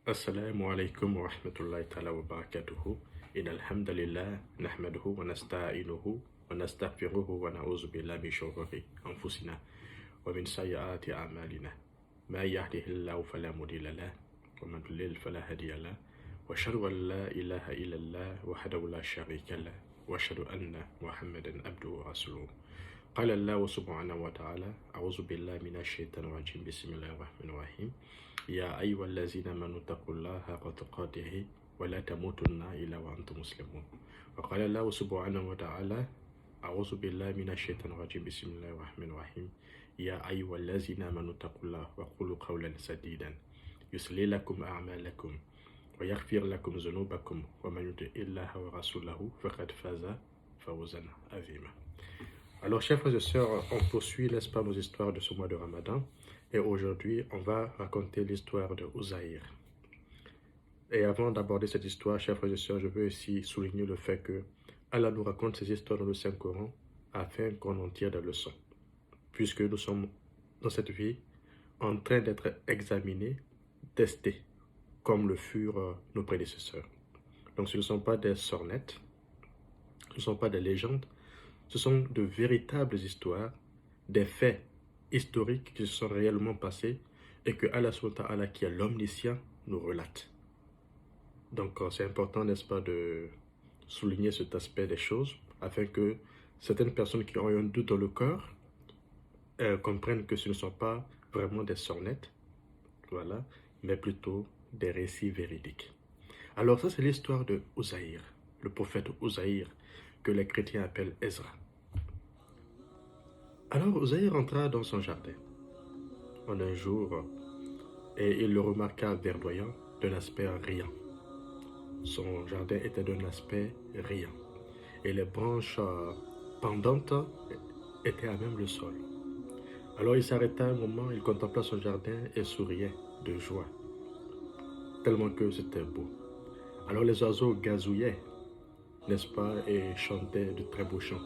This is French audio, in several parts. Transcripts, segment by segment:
السلام عليكم ورحمة الله تعالى وبركاته. إن الحمد لله نحمده ونستعينه ونستغفره ونعوذ بالله من شرور أنفسنا ومن سيئات أعمالنا. ما يهده الله فلا مضل له ومن يضلل فلا هادي له وأشهد أن لا إله إلا الله وحده لا شريك له وأشهد أن محمدا عبده ورسوله. قال الله سبحانه وتعالى: أعوذ بالله من الشيطان الرجيم. بسم الله الرحمن الرحيم. يا أيها الذين آمنوا اتقوا الله حق تقاته ولا تموتن إلا وأنتم مسلمون. وقال الله سبحانه وتعالى: أعوذ بالله من الشيطان الرجيم. بسم الله الرحمن الرحيم. يا أيها الذين آمنوا اتقوا الله وقولوا قولا سديدا يصلح لكم أعمالكم ويغفر لكم ذنوبكم ومن يطع الله ورسوله فقد فاز فوزا عظيما. Alors, chers frères et sœurs, on poursuit, n'est-ce pas, nos histoires de ce mois de Ramadan. Et aujourd'hui, on va raconter l'histoire de Uzaïr. Et avant d'aborder cette histoire, chers frères et sœurs, je veux aussi souligner le fait que Allah nous raconte ces histoires dans le Saint-Coran afin qu'on en tire des leçons. Puisque nous sommes dans cette vie en train d'être examinés, testés, comme le furent nos prédécesseurs. Donc, ce ne sont pas des sornettes, ce ne sont pas des légendes, ce sont de véritables histoires, des faits historiques qui se sont réellement passés et que Allah subhanahu wa ta'ala, qui est l'omniscient, nous relate. Donc c'est important, n'est-ce pas, de souligner cet aspect des choses afin que certaines personnes qui ont un doute dans le cœur comprennent que ce ne sont pas vraiment des sornettes, voilà, mais plutôt des récits véridiques. Alors ça, c'est l'histoire de Uzaïr, le prophète Uzaïr, que les chrétiens appellent Ezra. Alors Uzaïr entra dans son jardin en un jour et il le remarqua verdoyant, d'un aspect riant. Son jardin était d'un aspect riant et les branches pendantes étaient à même le sol. Alors il s'arrêta un moment, il contempla son jardin et souriait de joie, tellement que c'était beau. Alors les oiseaux gazouillaient, n'est-ce pas, et chantaient de très beaux chants.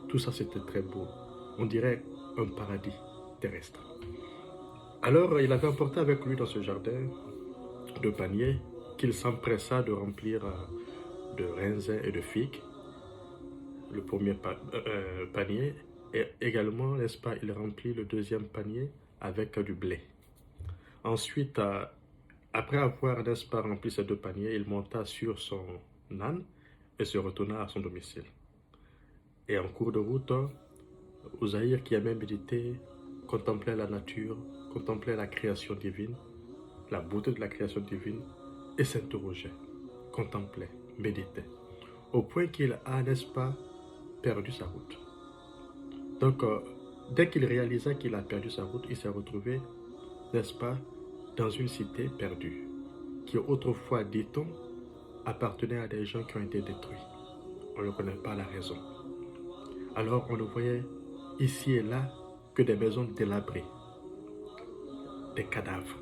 Tout ça, c'était très beau. On dirait un paradis terrestre. Alors, il avait emporté avec lui dans ce jardin de paniers qu'il s'empressa de remplir de raisins et de figues. Le premier panier, et également, n'est-ce pas, il remplit le deuxième panier avec du blé. Ensuite, après avoir, n'est-ce pas, rempli ces deux paniers, il monta sur son âne et se retourna à son domicile. Et en cours de route, Uzaïr, qui aimait méditer, contemplait la nature, contemplait la création divine, la beauté de la création divine, et s'interrogeait, contemplait, méditait, au point qu'il a, n'est-ce pas, perdu sa route. Donc, dès qu'il réalisa qu'il a perdu sa route, il s'est retrouvé, n'est-ce pas, dans une cité perdue, qui autrefois, dit-on, appartenait à des gens qui ont été détruits. On ne connaît pas la raison. Alors, on ne voyait ici et là que des maisons délabrées, des cadavres,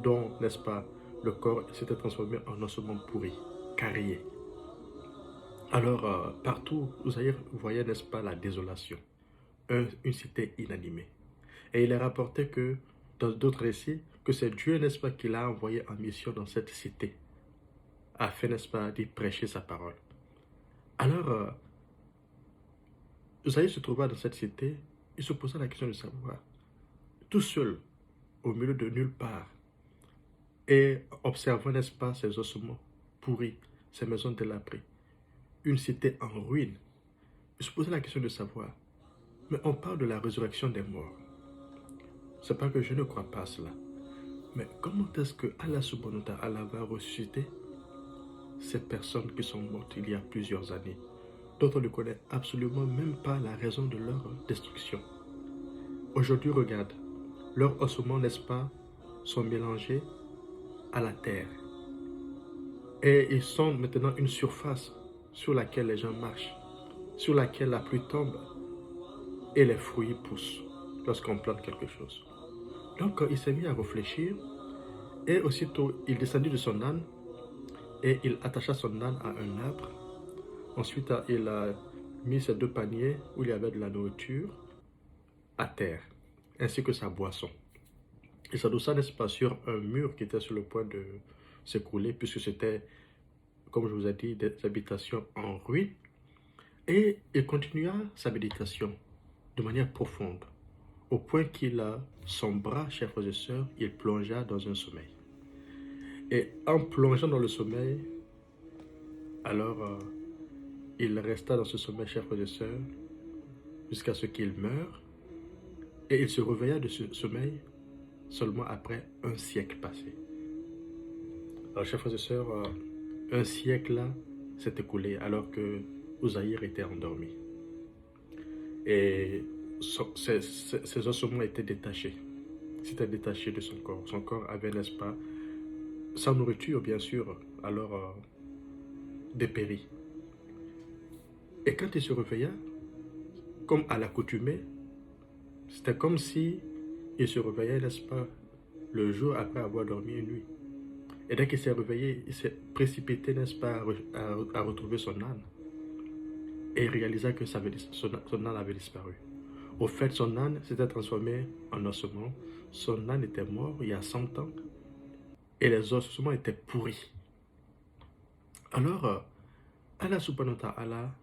dont, n'est-ce pas, le corps s'était transformé en ossements pourris, carriés. Alors, partout, Uzaïr voyait, n'est-ce pas, la désolation, une cité inanimée. Et il est rapporté que, dans d'autres récits, que c'est Dieu, n'est-ce pas, qui l'a envoyé en mission dans cette cité, afin, n'est-ce pas, d'y prêcher sa parole. Alors, Uzaïr se trouva dans cette cité, il se posa la question de savoir, tout seul, au milieu de nulle part, et observant, n'est-ce pas, ces ossements pourris, ces maisons délabrées, une cité en ruine, il se posait la question de savoir, mais on parle de la résurrection des morts. C'est pas que je ne crois pas à cela, mais comment est-ce que Allah subhanahu wa ta'ala va ressusciter ces personnes qui sont mortes il y a plusieurs années, dont on ne connaît absolument même pas la raison de leur destruction. Aujourd'hui, regarde, leurs ossements, n'est-ce pas, sont mélangés à la terre. Et ils sont maintenant une surface sur laquelle les gens marchent, sur laquelle la pluie tombe et les fruits poussent lorsqu'on plante quelque chose. Donc il s'est mis à réfléchir et aussitôt il descendit de son âne et il attacha son âne à un arbre. Ensuite il a mis ses deux paniers où il y avait de la nourriture à terre, ainsi que sa boisson. Il s'adossa, n'est-ce pas, sur un mur qui était sur le point s'écrouler puisque c'était, comme je vous ai dit, des habitations en ruine. Et il continua sa méditation de manière profonde, au point qu'il sombra, chers frères et sœurs, il plongea dans un sommeil. Et en plongeant dans le sommeil, alors il resta dans ce sommeil, chers frères et sœurs, jusqu'à ce qu'il meure. Et il se réveilla de ce sommeil seulement après un siècle passé. Alors, chers frères et sœurs, un siècle là s'est écoulé alors que Uzaïr était endormi. Et ses ossements étaient détachés. C'était détaché de son corps. Son corps avait, n'est-ce pas, sans nourriture, bien sûr, alors dépéri. Et quand il se réveilla, comme à l'accoutumée, c'était comme si il se réveillait, n'est-ce pas, le jour après avoir dormi une nuit. Et dès qu'il s'est réveillé, il s'est précipité, n'est-ce pas, à retrouver son âne. Et il réalisa que son âne avait disparu. Au fait, son âne s'était transformé en ossement. Son âne était mort il y a 100 ans. Et les ossements étaient pourris. Alors, Allah subhanahu wa ta'ala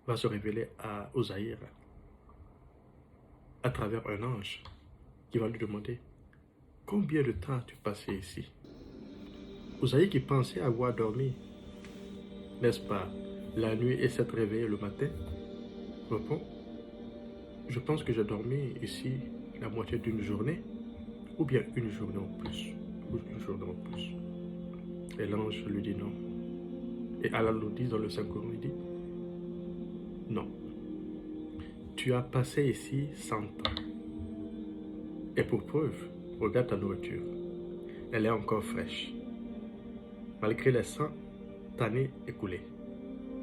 va se révéler à Uzaïr à travers un ange qui va lui demander « Combien de temps as-tu passé ici ?» Uzaïr qui pensait avoir dormi, n'est-ce pas, la nuit et s'être réveillé le matin, répond « Je pense que j'ai dormi ici la moitié d'une journée, ou bien une journée en plus, ou une journée en plus. » Et l'ange lui dit non. Et Allah nous dit dans le Saint-Coran, il dit « Non, tu as passé ici 100 ans. Et pour preuve, regarde ta nourriture. Elle est encore fraîche. Malgré les 100 années écoulées,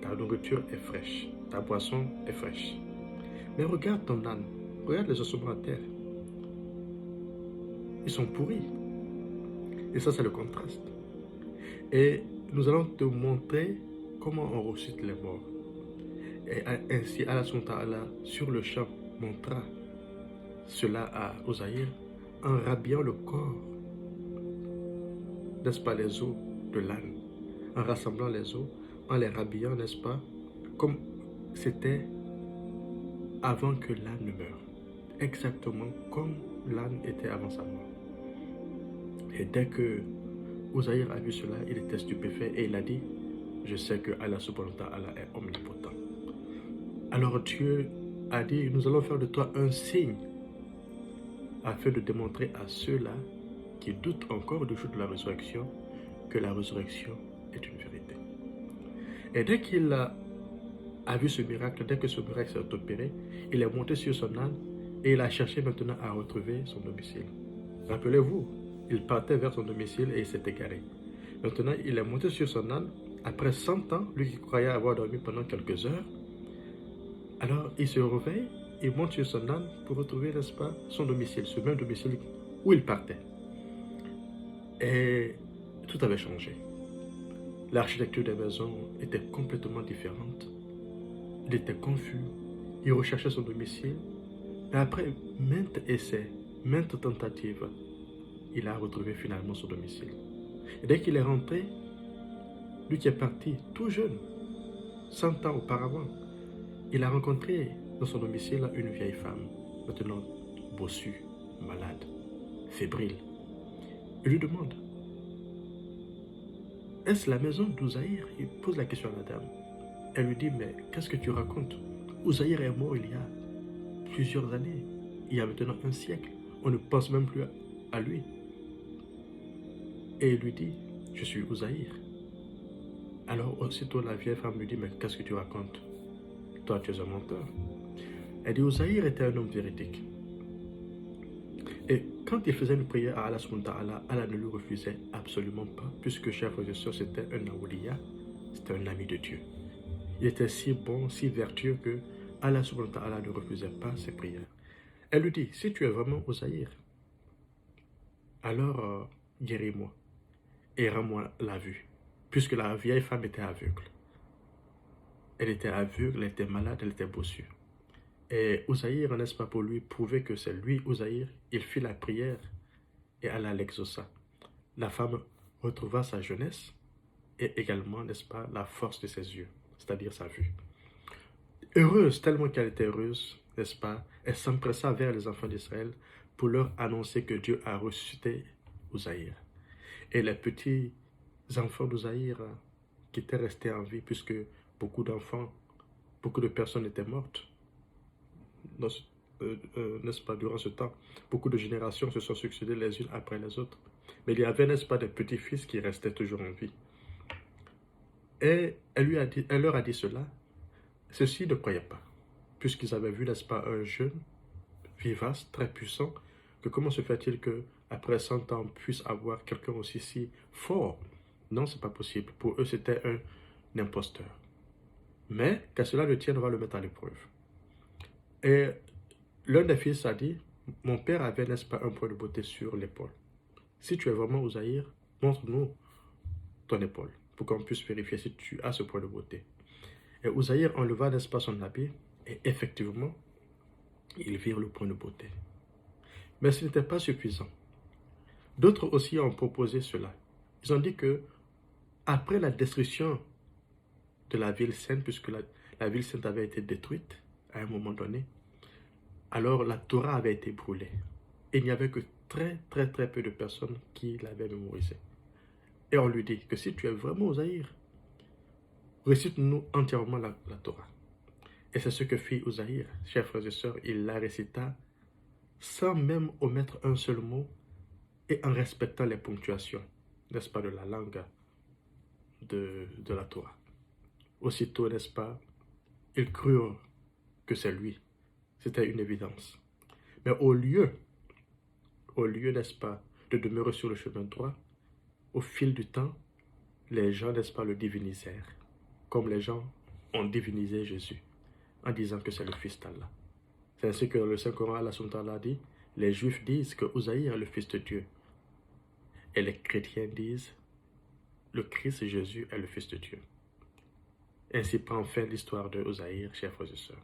ta nourriture est fraîche. Ta boisson est fraîche. Mais regarde ton âne. Regarde les ossements à terre. Ils sont pourris. Et ça, c'est le contraste. Et nous allons te montrer comment on ressuscite les morts. Et ainsi, Allah sur le champ montra cela à Uzaïr en rhabillant le corps, n'est-ce pas, les os de l'âne, en rassemblant les os, en les rhabillant, n'est-ce pas, comme c'était avant que l'âne ne meure, exactement comme l'âne était avant sa mort. Et dès que Uzaïr a vu cela, il était stupéfait et il a dit « Je sais que Allah subhanahu wa ta'ala est omnipotent. » Alors Dieu a dit « Nous allons faire de toi un signe afin de démontrer à ceux-là qui doutent encore du jour de la résurrection que la résurrection est une vérité. » Et dès qu'il a vu ce miracle, dès que ce miracle s'est opéré, il est monté sur son âne et il a cherché maintenant à retrouver son domicile. Rappelez-vous, il partait vers son domicile et il s'est égaré. Maintenant, il est monté sur son âne. Après 100 ans, lui qui croyait avoir dormi pendant quelques heures, alors il se réveille, il monte sur son âne pour retrouver, n'est-ce pas, son domicile, ce même domicile où il partait. Et tout avait changé. L'architecture des maisons était complètement différente. Il était confus, il recherchait son domicile. Mais après maintes essais, maintes tentatives, il a retrouvé finalement son domicile. Et dès qu'il est rentré, lui qui est parti tout jeune, 100 ans auparavant, il a rencontré dans son domicile une vieille femme, maintenant bossue, malade, fébrile. Il lui demande « Est-ce la maison d'Uzaïr ?» Il pose la question à la dame. Elle lui dit « Mais qu'est-ce que tu racontes? Uzaïr est mort il y a plusieurs années, il y a maintenant un siècle. On ne pense même plus à lui. » Et il lui dit « Je suis Uzaïr. » Alors aussitôt la vieille femme lui dit « Mais qu'est-ce que tu racontes? Toi tu es un menteur. » Elle dit « Uzaïr était un homme véridique. Et quand il faisait une prière à Allah subhanahu wa ta'ala, Allah ne lui refusait absolument pas, puisque, chers frères et sœurs, c'était un awliya, c'était un ami de Dieu. Il était si bon, si vertueux que Allah subhanahu wa ta'ala ne refusait pas ses prières. Elle lui dit, si tu es vraiment Uzaïr, alors guéris-moi et rends-moi la vue, puisque la vieille femme était aveugle. Elle était aveugle, elle était malade, elle était bossue. Et Uzaïr, n'est-ce pas, pour lui prouver que c'est lui, Uzaïr, il fit la prière et Allah l'exauça. La femme retrouva sa jeunesse et également, n'est-ce pas, la force de ses yeux, c'est-à-dire sa vue. Heureuse, tellement qu'elle était heureuse, n'est-ce pas, elle s'empressa vers les enfants d'Israël pour leur annoncer que Dieu a ressuscité Uzaïr. Et les petits enfants d'Uzaïr qui étaient restés en vie, puisque beaucoup d'enfants, beaucoup de personnes étaient mortes, n'est-ce pas, durant ce temps. Beaucoup de générations se sont succédées les unes après les autres. Mais il y avait, n'est-ce pas, des petits-fils qui restaient toujours en vie. Et elle leur a dit cela. Ceux-ci ne croyaient pas, puisqu'ils avaient vu, n'est-ce pas, un jeune, vivace, très puissant, que comment se fait-il qu'après 100 ans, on puisse avoir quelqu'un aussi si fort? Non, c'est pas possible. Pour eux, c'était un imposteur. Mais, qu'à cela ne tienne, on va le mettre à l'épreuve. Et l'un des fils a dit, mon père avait, n'est-ce pas, un point de beauté sur l'épaule. Si tu es vraiment Uzaïr, montre-nous ton épaule, pour qu'on puisse vérifier si tu as ce point de beauté. Et Uzaïr enleva, n'est-ce pas, son habit, et effectivement, ils virent le point de beauté. Mais ce n'était pas suffisant. D'autres aussi ont proposé cela. Ils ont dit que, après la destruction de la ville sainte, puisque la ville sainte avait été détruite à un moment donné, alors la Torah avait été brûlée. Et il n'y avait que très peu de personnes qui l'avaient mémorisée. Et on lui dit que si tu es vraiment Uzaïr, récite-nous entièrement la Torah. Et c'est ce que fit Uzaïr, chers frères et sœurs, il la récita sans même omettre un seul mot et en respectant les ponctuations, n'est-ce pas, de la langue de la Torah. Aussitôt, n'est-ce pas, ils crurent que c'est lui. C'était une évidence. Mais au lieu, n'est-ce pas, de demeurer sur le chemin droit, au fil du temps, les gens, n'est-ce pas, le divinisèrent, comme les gens ont divinisé Jésus, en disant que c'est le Fils d'Allah. C'est ainsi que le Saint-Coran, Allah subhanahu wa ta'ala dit, les Juifs disent que Uzaïr est le Fils de Dieu. Et les chrétiens disent, le Christ Jésus est le Fils de Dieu. Ainsi prend fin l'histoire de Uzaïr, chers frères et sœurs.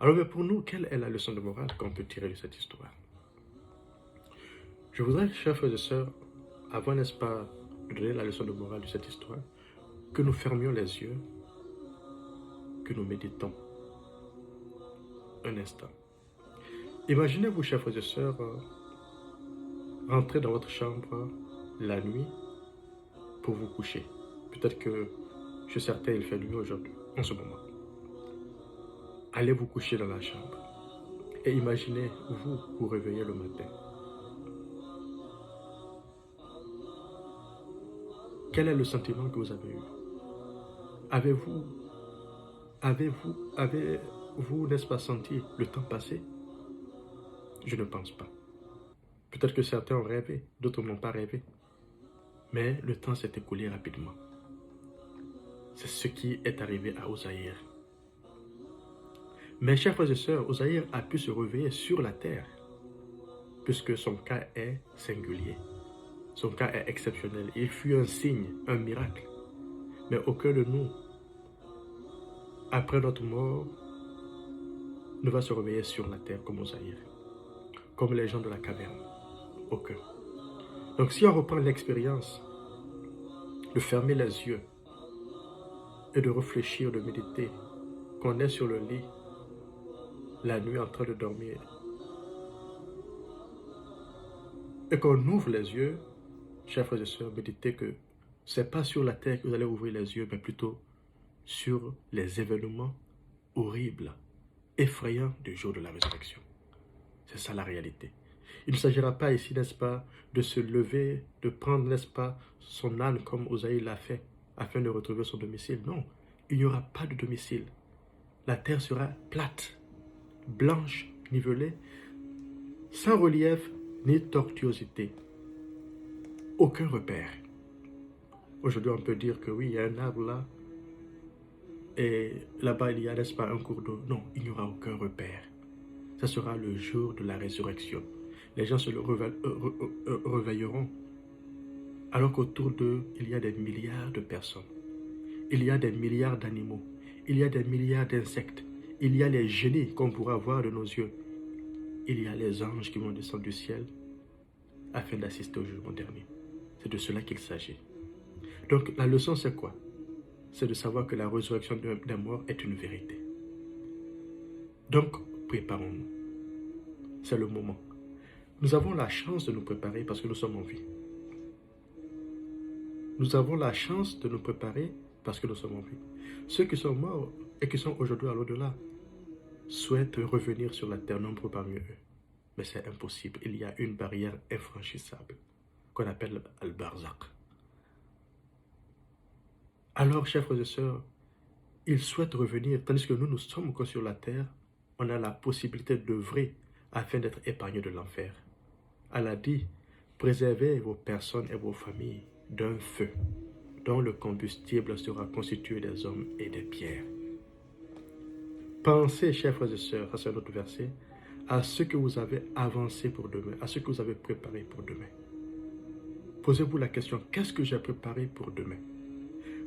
Alors, mais pour nous, quelle est la leçon de morale qu'on peut tirer de cette histoire? Je voudrais, chers frères et sœurs, avant, n'est-ce pas, de donner la leçon de morale de cette histoire, que nous fermions les yeux, que nous méditons un instant. Imaginez-vous, chers frères et sœurs, rentrer dans votre chambre la nuit pour vous coucher. Peut-être que chez certains, il fait nuit aujourd'hui, en ce moment. Allez vous coucher dans la chambre et imaginez vous réveiller le matin. Quel est le sentiment que vous avez eu? Avez-vous, n'est-ce pas, senti le temps passer? Je ne pense pas. Peut-être que certains ont rêvé, d'autres n'ont pas rêvé. Mais le temps s'est écoulé rapidement. C'est ce qui est arrivé à Uzaïr. Mes chers frères et sœurs, Uzaïr a pu se réveiller sur la terre, puisque son cas est singulier. Son cas est exceptionnel. Il fut un signe, un miracle. Mais aucun de nous, après notre mort, ne va se réveiller sur la terre comme Uzaïr, comme les gens de la caverne. Aucun. Donc si on reprend l'expérience de fermer les yeux et de réfléchir, de méditer, qu'on est sur le lit, la nuit en train de dormir, et qu'on ouvre les yeux, chers frères et sœurs, méditez que ce n'est pas sur la terre que vous allez ouvrir les yeux, mais plutôt sur les événements horribles, effrayants du jour de la résurrection. C'est ça la réalité. Il ne s'agira pas ici, n'est-ce pas, de se lever, de prendre, n'est-ce pas, son âne comme Uzaïr l'a fait, afin de retrouver son domicile. Non, il n'y aura pas de domicile. La terre sera plate, blanche, nivelée, sans relief ni tortuosité. Aucun repère. Aujourd'hui, on peut dire que oui, il y a un arbre là, et là-bas, il y a, n'est-ce pas, un cours d'eau. Non, il n'y aura aucun repère. Ça sera le jour de la résurrection. Les gens se réveilleront, alors qu'autour d'eux, il y a des milliards de personnes. Il y a des milliards d'animaux. Il y a des milliards d'insectes. Il y a les génies qu'on pourra voir de nos yeux. Il y a les anges qui vont descendre du ciel afin d'assister au jugement dernier. C'est de cela qu'il s'agit. Donc la leçon c'est quoi? C'est de savoir que la résurrection des morts est une vérité. Donc préparons-nous. C'est le moment. Nous avons la chance de nous préparer parce que nous sommes en vie. Nous avons la chance de nous préparer parce que nous sommes en vie. Ceux qui sont morts et qui sont aujourd'hui à l'au-delà souhaitent revenir sur la terre, nombreux parmi eux. Mais c'est impossible. Il y a une barrière infranchissable qu'on appelle Al-Barzakh. Alors, chers frères et sœurs, ils souhaitent revenir, tandis que nous sommes encore sur la terre, on a la possibilité d'œuvrer afin d'être épargnés de l'enfer. Allah dit, préservez vos personnes et vos familles d'un feu dont le combustible sera constitué des hommes et des pierres. Pensez, chers frères et sœurs, ça c'est un autre verset, à ce que vous avez avancé pour demain, à ce que vous avez préparé pour demain. Posez-vous la question, qu'est-ce que j'ai préparé pour demain?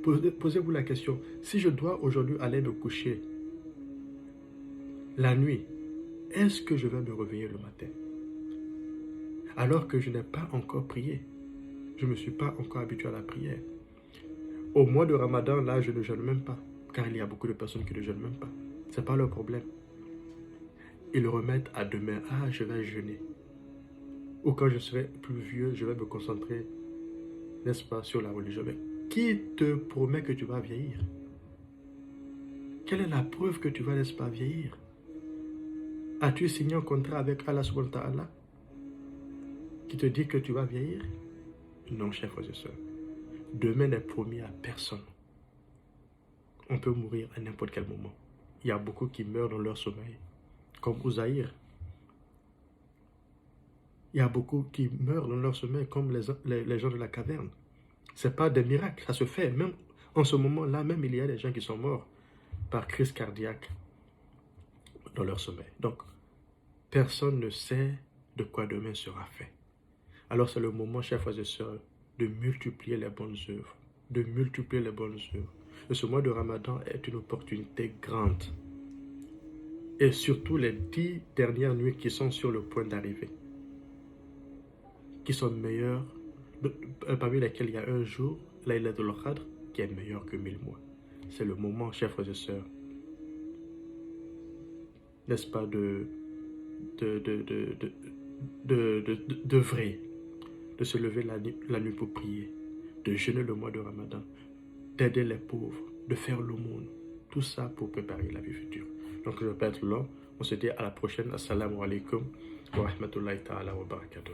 Posez-vous la question, si je dois aujourd'hui aller me coucher la nuit, est-ce que je vais me réveiller le matin? Alors que je n'ai pas encore prié, je ne me suis pas encore habitué à la prière. Au mois de Ramadan, là, je ne jeûne même pas, car il y a beaucoup de personnes qui ne jeûnent même pas. Ce n'est pas leur problème. Ils remettent à demain, ah, je vais jeûner. Ou quand je serai plus vieux, je vais me concentrer, n'est-ce pas, sur la religion. Mais qui te promet que tu vas vieillir? Quelle est la preuve que tu vas, n'est-ce pas, vieillir? As-tu signé un contrat avec Allah subhanahu wa ta'ala qui te dit que tu vas vieillir? Non, chers frères et sœurs. Demain n'est promis à personne. On peut mourir à n'importe quel moment. Il y a beaucoup qui meurent dans leur sommeil, comme Uzaïr. Il y a beaucoup qui meurent dans leur sommeil, comme les gens de la caverne. Ce n'est pas des miracles, ça se fait. Même en ce moment-là, même il y a des gens qui sont morts par crise cardiaque dans leur sommeil. Donc, personne ne sait de quoi demain sera fait. Alors c'est le moment, chers frères et sœurs, de multiplier les bonnes œuvres. De multiplier les bonnes œuvres. Et ce mois de Ramadan est une opportunité grande. Et surtout les 10 dernières nuits qui sont sur le point d'arriver. Qui sont meilleures, parmi lesquelles il y a un jour, Laylatul Qadr, qui est meilleur que 1000 mois. C'est le moment, chers frères et sœurs, n'est-ce pas, d'œuvrer, de se lever la nuit pour prier, de jeûner le mois de Ramadan, d'aider les pauvres, de faire l'aumône, tout ça pour préparer la vie future. Donc je ne vais pas être long, on se dit à la prochaine. Assalamu alaikum wa rahmatullahi ta'ala wa barakatuh.